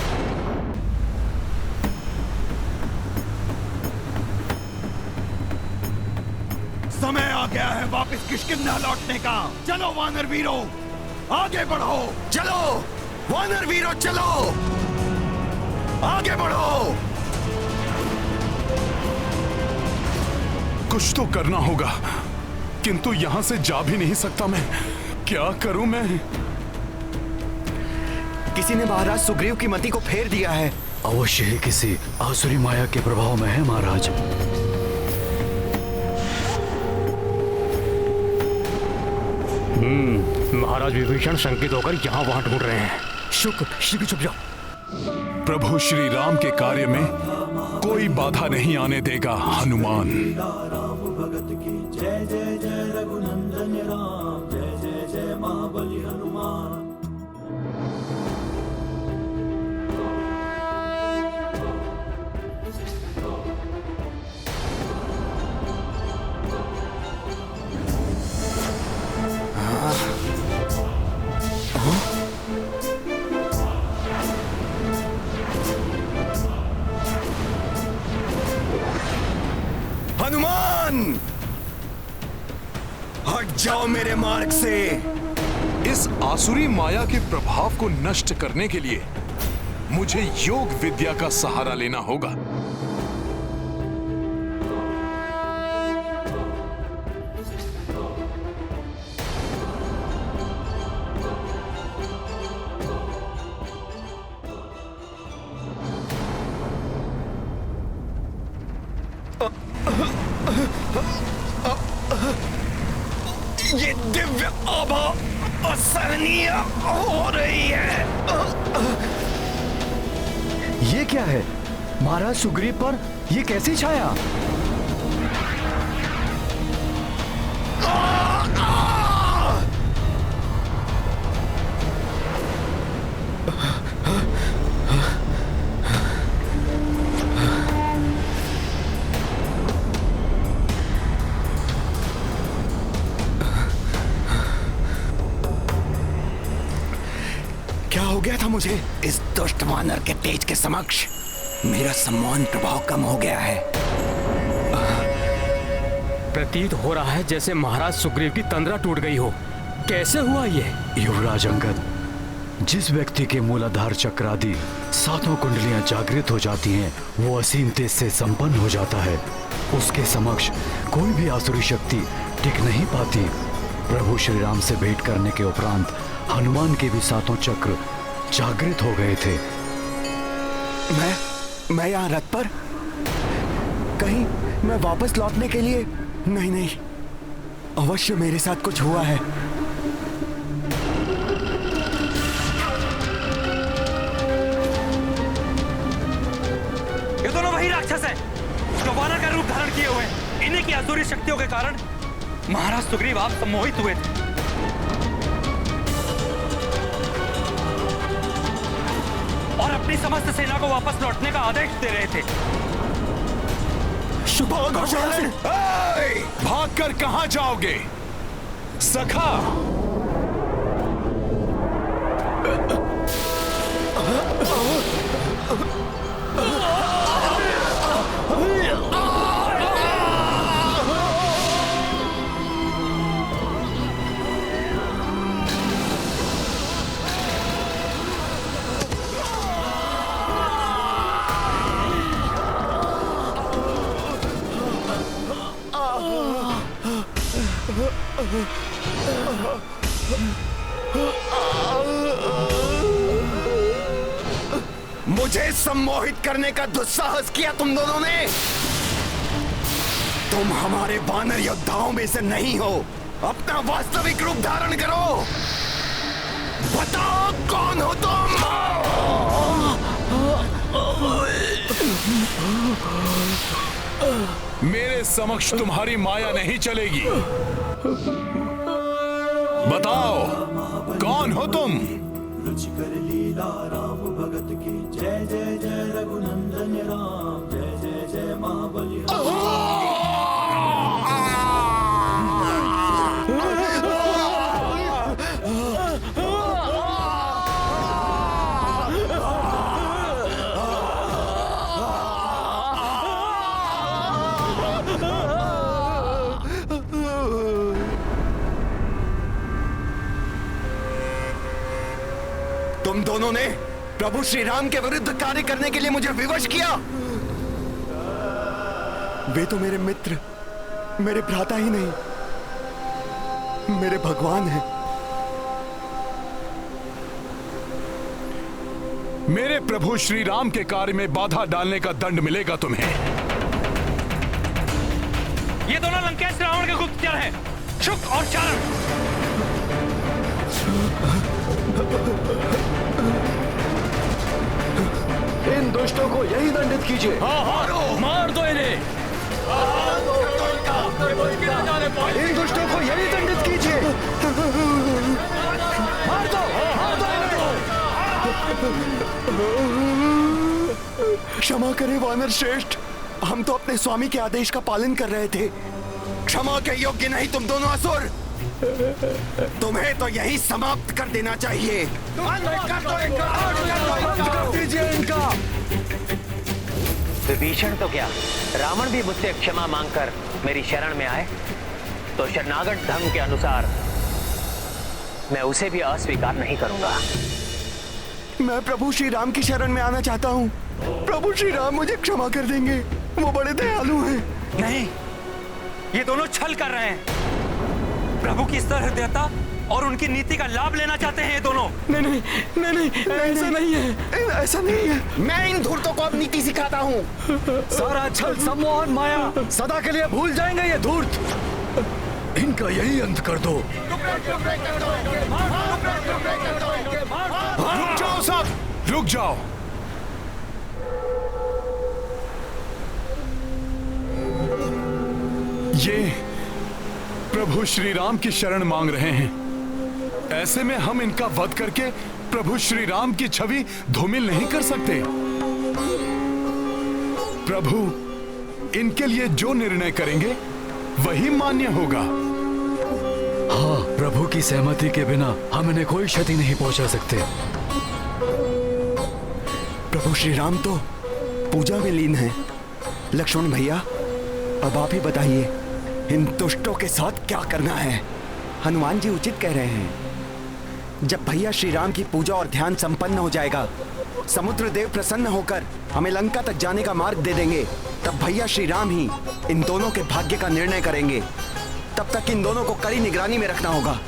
समय आ गया है वापस किष्किंधा लौटने का। चलो वानर वीरों, आगे बढ़ो। चलो वानर वीरों, चलो आगे बढ़ो। कुछ तो करना होगा, किंतु यहां से जा भी नहीं सकता मैं। क्या करूं मैं? किसी ने महाराज सुग्रीव की मति को फेर दिया है। अवश्य ही किसी आसुरी माया के प्रभाव में है महाराज। महाराज विभीषण शंकित होकर यहाँ वहां ढूंढ रहे हैं। शुक्र चुप जाओ। प्रभु श्री राम के कार्य में कोई बाधा नहीं आने देगा हनुमान। राम भगत की जय जय जय रघुनंदन राम, जय जय जय महाबली हनुमान। हनुमान, हट जाओ मेरे मार्ग से। इस आसुरी माया के प्रभाव को नष्ट करने के लिए मुझे योग विद्या का सहारा लेना होगा। ये दिव्य आभा असहनीय हो रही है। ये क्या है महाराज सुग्रीव पर ये कैसे छाया? क्या हो गया था मुझे? इस दुष्ट वानर के तेज के समक्ष मेरा सम्मान प्रभाव कम हो गया है। प्रतीत हो रहा है जैसे महाराज सुग्रीव की तंद्रा टूट गई हो। कैसे हुआ ये? युवराज अंगद, जिस व्यक्ति के मूलाधार चक्र आदि 7 कुंडलियां जागृत हो जाती हैं, वो असीम तेज से संपन्न हो जाता है। उसके समक्ष कोई भी आसुरी शक्ति टिक नहीं पाती। प्रभु श्री राम से भेंट करने के उपरांत हनुमान के भी 7 चक्र जागृत हो गए थे। मैं यहाँ रथ पर? कहीं मैं वापस लौटने के लिए? नहीं, अवश्य मेरे साथ कुछ हुआ है। ये दोनों वही राक्षस हैं जो वानर का रूप धारण किए हुए हैं। इन्हीं की आसुरी शक्तियों के कारण महाराज सुग्रीव आप सम्मोहित हुए थे और अपनी समस्त सेना को वापस लौटने का आदेश दे रहे थे। भागकर कहां जाओगे सखा? मुझे सम्मोहित करने का दुस्साहस किया तुम दोनों ने। तुम हमारे वानर योद्धाओं में से नहीं हो। अपना वास्तविक रूप धारण करो। बताओ कौन हो तुम? मेरे समक्ष तुम्हारी माया नहीं चलेगी। बताओ कौन हो तुम? रुचिकर लीला राम भगत की जय जय जय रघुनंदन राम जय जय जय महाबली। तुम दोनों ने प्रभु श्री राम के विरुद्ध कार्य करने के लिए मुझे विवश किया। वे तो मेरे मित्र, मेरे भ्राता ही नहीं, मेरे भगवान हैं। मेरे प्रभु श्री राम के कार्य में बाधा डालने का दंड मिलेगा तुम्हें। ये दोनों लंकेश रावण के गुप्तचर हैं, शुक और चारण। इन दुष्टों को यही दंडित कीजिए। मार दो इन्हें। इन दुष्टों को यही दंडित कीजिए। मार दो क्षमा करें वानर श्रेष्ठ, हम तो अपने स्वामी के आदेश का पालन कर रहे थे। क्षमा के योग्य नहीं तुम दोनों असुर। तुम्हें तो यही समाप्त कर देना चाहिए। कर दीजिए इनका। विभीषण तो क्या, रावण भी मुझसे क्षमा मांगकर मेरी शरण में आए तो शरणागत धर्म के अनुसार मैं उसे भी अस्वीकार नहीं करूंगा। मैं प्रभु श्री राम की शरण में आना चाहता हूँ। प्रभु श्री राम मुझे क्षमा कर देंगे, वो बड़े दयालु हैं। नहीं, ये दोनों छल कर रहे हैं। प्रभु की सहृदयता और उनकी नीति का लाभ लेना चाहते हैं ये दोनों। नहीं, ऐसा नहीं है, ऐसा नहीं है। मैं इन धूर्तों को अब नीति सिखाता हूँ। सारा छल, सम्मोहन, माया सदा के लिए भूल जाएंगे ये धूर्त। इन इनका यही अंत कर दो। रुक जाओ सब, रुक जाओ। ये प्रभु श्री राम की शरण मांग रहे हैं। ऐसे में हम इनका वध करके प्रभु श्री राम की छवि धूमिल नहीं कर सकते। प्रभु इनके लिए जो निर्णय करेंगे वही मान्य होगा। हाँ, प्रभु की सहमति के बिना हम इन्हें कोई क्षति नहीं पहुंचा सकते। प्रभु श्री राम तो पूजा में लीन हैं। लक्ष्मण भैया, अब आप ही बताइए, इन दुष्टों के साथ क्या करना है? हनुमान जी उचित कह रहे हैं। जब भैया श्री राम की पूजा और ध्यान संपन्न हो जाएगा, समुद्र देव प्रसन्न होकर हमें लंका तक जाने का मार्ग दे देंगे, तब भैया श्री राम ही इन दोनों के भाग्य का निर्णय करेंगे। तब तक इन दोनों को कड़ी निगरानी में रखना होगा।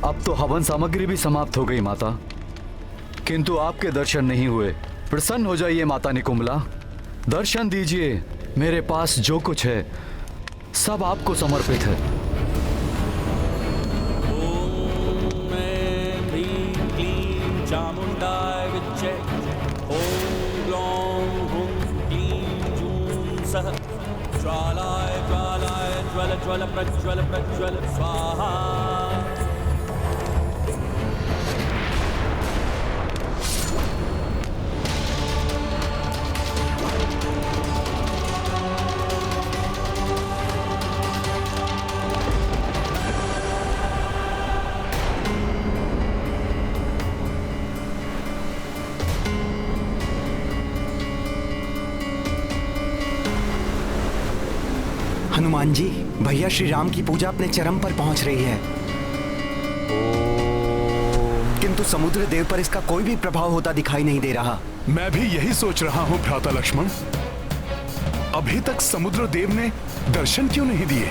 अब तो हवन सामग्री भी समाप्त हो गई माता, किंतु आपके दर्शन नहीं हुए। प्रसन्न हो जाइए माता निकुंभला, दर्शन दीजिए। मेरे पास जो कुछ है सब आपको समर्पित है। ओम ह्रीं क्लीं चामुंडाय विच्चे। ओम ग्लौं हुं क्लीं जूं सः। ज्वालाय ज्वालाय ज्वल ज्वल प्रज्वल प्रज्वल स्वाहा। हनुमान जी, भैया श्री राम की पूजा अपने चरम पर पहुंच रही है, किंतु समुद्र देव पर इसका कोई भी प्रभाव होता दिखाई नहीं दे रहा। मैं भी यही सोच रहा हूं भ्राता लक्ष्मण। अभी तक समुद्र देव ने दर्शन क्यों नहीं दिए?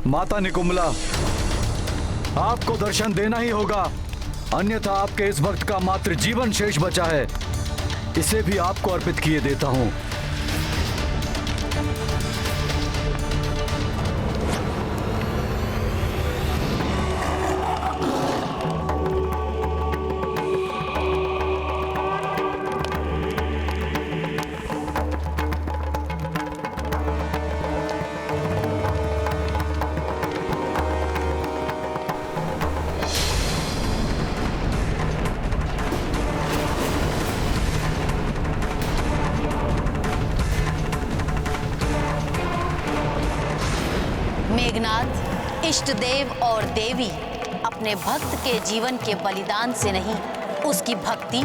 माता निकुंभला, आपको दर्शन देना ही होगा, अन्यथा आपके इस भक्त का मात्र जीवन शेष बचा है। इसे भी आपको अर्पित किए देता हूं। मेघनाथ, इष्ट देव और देवी अपने भक्त के जीवन के बलिदान से नहीं, उसकी भक्ति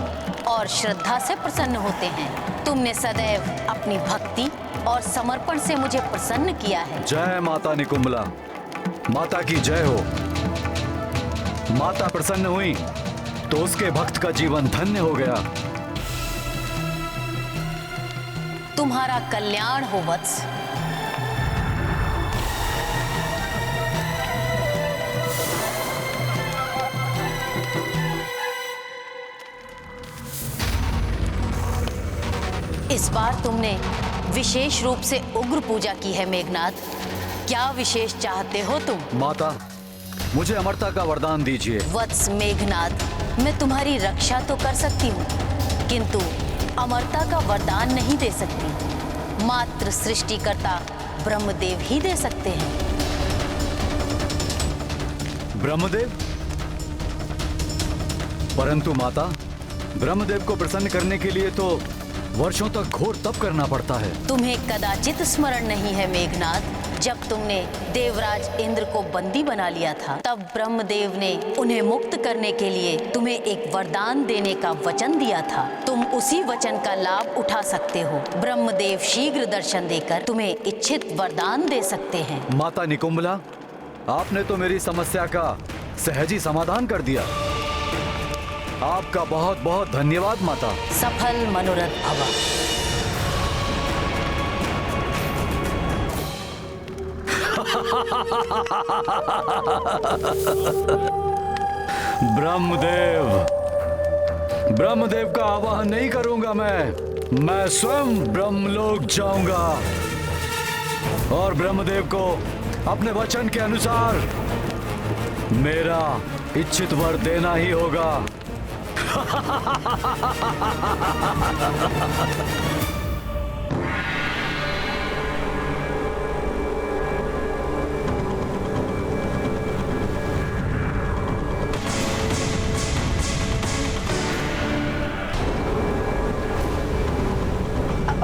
और श्रद्धा से प्रसन्न होते हैं। तुमने सदैव अपनी भक्ति और समर्पण से मुझे प्रसन्न किया है। जय माता निकुंभला, माता की जय हो। माता प्रसन्न हुई तो उसके भक्त का जीवन धन्य हो गया। तुम्हारा कल्याण हो वत्स। इस बार तुमने विशेष रूप से उग्र पूजा की है मेघनाथ। क्या विशेष चाहते हो तुम? माता, मुझे अमरता का वरदान दीजिए। वत्स मेघनाथ, मैं तुम्हारी रक्षा तो कर सकती हूँ, किंतु अमरता का वरदान नहीं दे सकती। मात्र सृष्टिकर्ता ब्रह्मदेव ही दे सकते हैं। ब्रह्मदेव? परंतु माता, ब्रह्मदेव को प्रसन्न करने के लिए तो वर्षों तक घोर तप करना पड़ता है। तुम्हें कदाचित स्मरण नहीं है मेघनाथ, जब तुमने देवराज इंद्र को बंदी बना लिया था, तब ब्रह्मदेव ने उन्हें मुक्त करने के लिए तुम्हें एक वरदान देने का वचन दिया था। तुम उसी वचन का लाभ उठा सकते हो। ब्रह्मदेव शीघ्र दर्शन देकर तुम्हें इच्छित वरदान दे सकते हैं। माता निकुंभला, आपने तो मेरी समस्या का सहज ही समाधान कर दिया। आपका बहुत बहुत धन्यवाद माता। सफल मनोरथ भव। ब्रह्मदेव का आवाहन नहीं करूंगा मैं स्वयं ब्रह्मलोक जाऊंगा और ब्रह्मदेव को अपने वचन के अनुसार मेरा इच्छित वर देना ही होगा।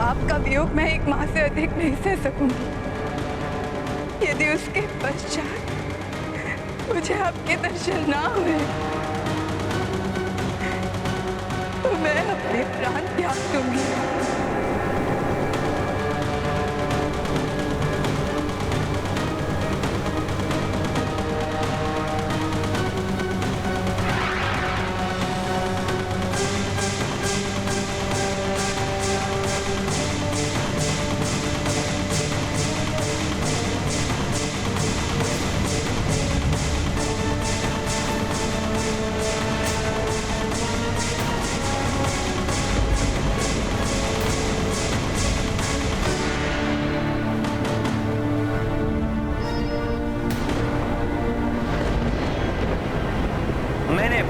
आपका वियोग मैं एक माह से अधिक नहीं सह सकूंगी। यदि उसके पश्चात मुझे आपके दर्शन ना हुए तो मैं अपने प्राण त्याग दूंगी।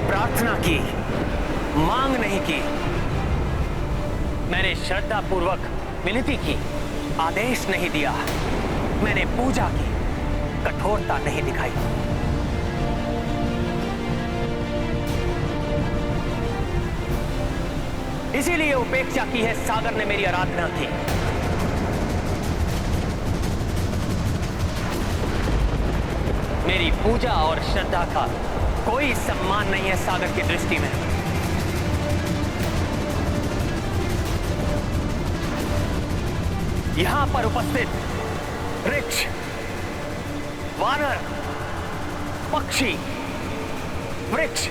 प्रार्थना की, मांग नहीं की। मैंने श्रद्धा पूर्वक विनती की, आदेश नहीं दिया। मैंने पूजा की, कठोरता नहीं दिखाई। इसीलिए उपेक्षा की है सागर ने मेरी आराधना की। मेरी पूजा और श्रद्धा का कोई सम्मान नहीं है सागर की दृष्टि में। यहां पर उपस्थित वृक्ष, वानर, पक्षी, वृक्ष,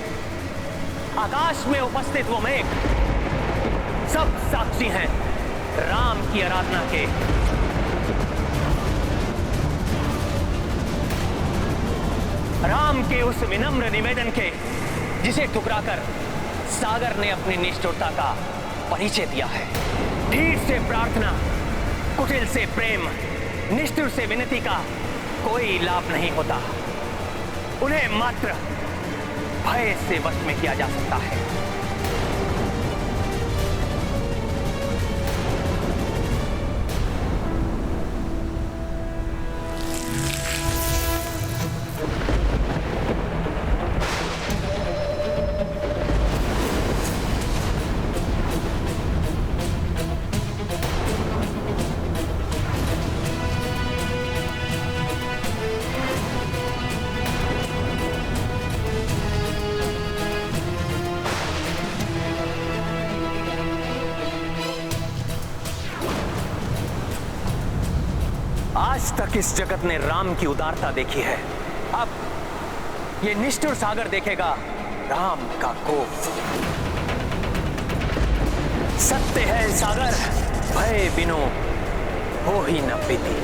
आकाश में उपस्थित वो मेघ, सब साक्षी हैं राम की आराधना के। राम के उस विनम्र निवेदन के जिसे ठुकराकर सागर ने अपनी निष्ठुरता का परिचय दिया है। ढीठ से प्रार्थना, कुटिल से प्रेम, निष्ठुर से विनती का कोई लाभ नहीं होता। उन्हें मात्र भय से वश में किया जा सकता है। आज तक इस जगत ने राम की उदारता देखी है, अब ये निष्ठुर सागर देखेगा राम का कोप। सत्य है सागर, भय बिनु हो ही न प्रीति।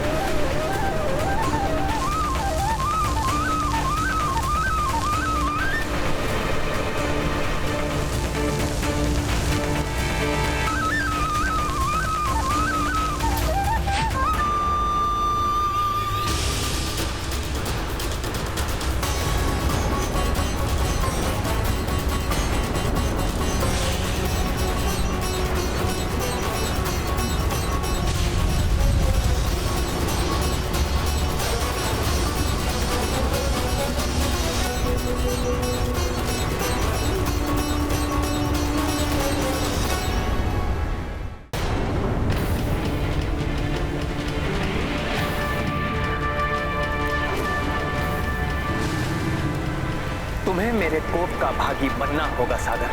तुम्हें मेरे कोप का भागी बनना होगा सागर।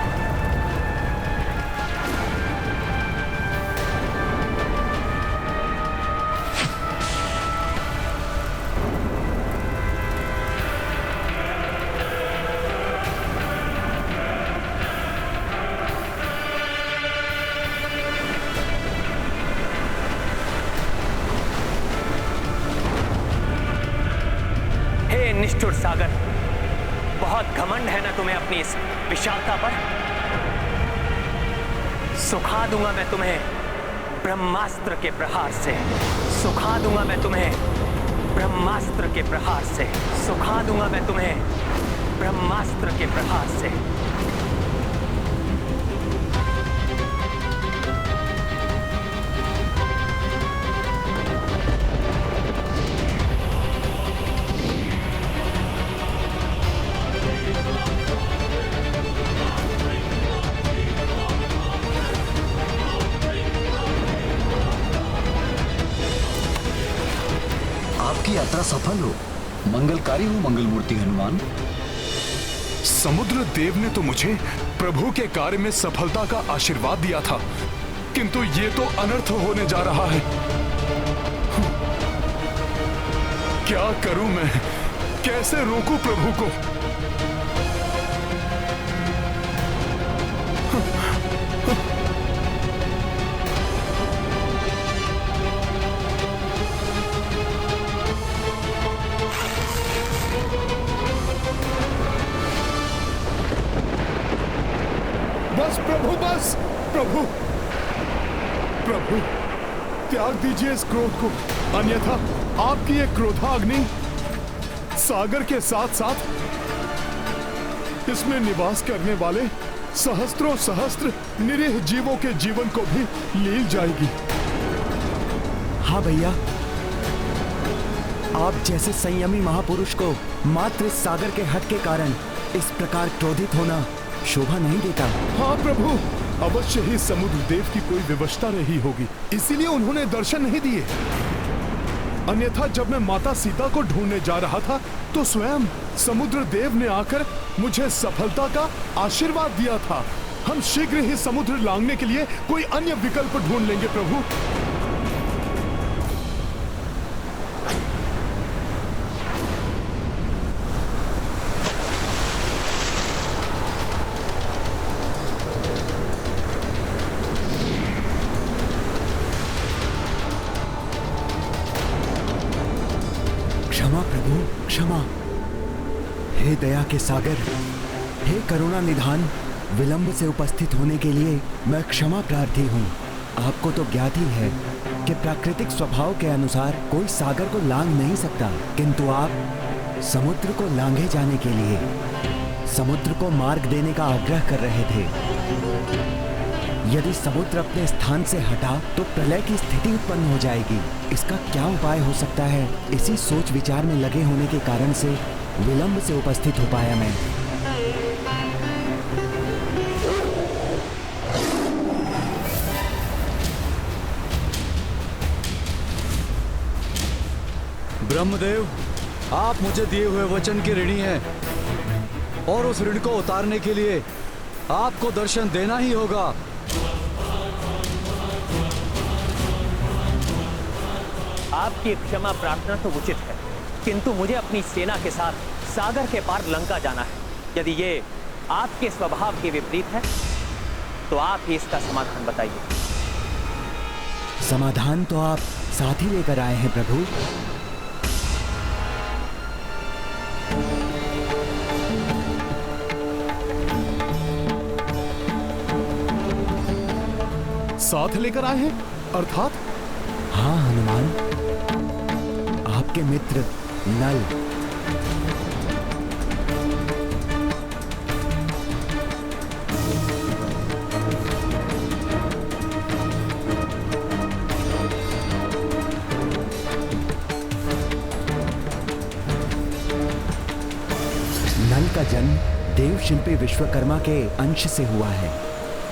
घमंड है ना तुम्हें अपनी इस विशालता पर? सुखा दूंगा मैं तुम्हें ब्रह्मास्त्र के प्रहार से, सुखा दूंगा मैं तुम्हें ब्रह्मास्त्र के प्रहार से, सुखा दूंगा मैं तुम्हें ब्रह्मास्त्र के प्रहार से। आपकी यात्रा सफल हो, मंगलकारी हो मंगल मूर्ति हनुमान। समुद्र देव ने तो मुझे प्रभु के कार्य में सफलता का आशीर्वाद दिया था, किंतु ये तो अनर्थ होने जा रहा है। क्या करूं मैं? कैसे रोकूं प्रभु को? बस प्रभु, बस प्रभु, प्रभु त्याग दीजिए इस क्रोध को, अन्यथा आपकी ये क्रोधाग्नि सागर के साथ साथ इसमें निवास करने वाले सहस्त्रों सहस्त्र निरीह जीवों के जीवन को भी लील जाएगी। हाँ भैया, आप जैसे संयमी महापुरुष को मात्र इस सागर के हट के कारण इस प्रकार क्रोधित होना शोभा नहीं देता। हाँ प्रभु, अवश्य ही समुद्र देव की कोई विवशता रही होगी, इसीलिए उन्होंने दर्शन नहीं दिए। अन्यथा जब मैं माता सीता को ढूंढने जा रहा था तो स्वयं समुद्र देव ने आकर मुझे सफलता का आशीर्वाद दिया था। हम शीघ्र ही समुद्र लांघने के लिए कोई अन्य विकल्प ढूंढ लेंगे प्रभु। क्षमा प्रभु, क्षमा। हे दया के सागर, हे करुणा निधान, विलंब से उपस्थित होने के लिए मैं क्षमा प्रार्थी हूँ। आपको तो ज्ञात ही है कि प्राकृतिक स्वभाव के अनुसार कोई सागर को लांघ नहीं सकता, किंतु आप समुद्र को लांघे जाने के लिए समुद्र को मार्ग देने का आग्रह कर रहे थे। यदि समुद्र अपने स्थान से हटा तो प्रलय की स्थिति उत्पन्न हो जाएगी। इसका क्या उपाय हो सकता है? इसी सोच विचार में लगे होने के कारण से विलंब से उपस्थित हो पाया मैं। ब्रह्मदेव, आप मुझे दिए हुए वचन के ऋणी हैं और उस ऋण को उतारने के लिए आपको दर्शन देना ही होगा। आपकी क्षमा प्रार्थना तो उचित है, किंतु मुझे अपनी सेना के साथ सागर के पार लंका जाना है। यदि ये आपके स्वभाव के विपरीत है तो आप ही इसका समाधान बताइए। समाधान तो आप साथ ही लेकर आए हैं प्रभु। साथ लेकर आए हैं अर्थात? हाँ हनुमान, आपके मित्र नल। नल का जन्म देव शिल्पी विश्वकर्मा के अंश से हुआ है,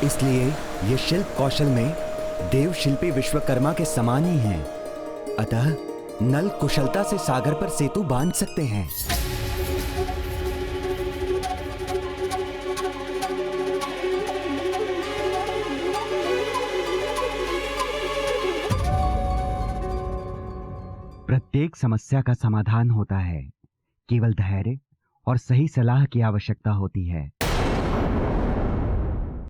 इसलिए ये शिल्प कौशल में देव शिल्पी विश्वकर्मा के समान ही हैं। अतः नल कुशलता से सागर पर सेतु बांध सकते हैं। प्रत्येक समस्या का समाधान होता है, केवल धैर्य और सही सलाह की आवश्यकता होती है।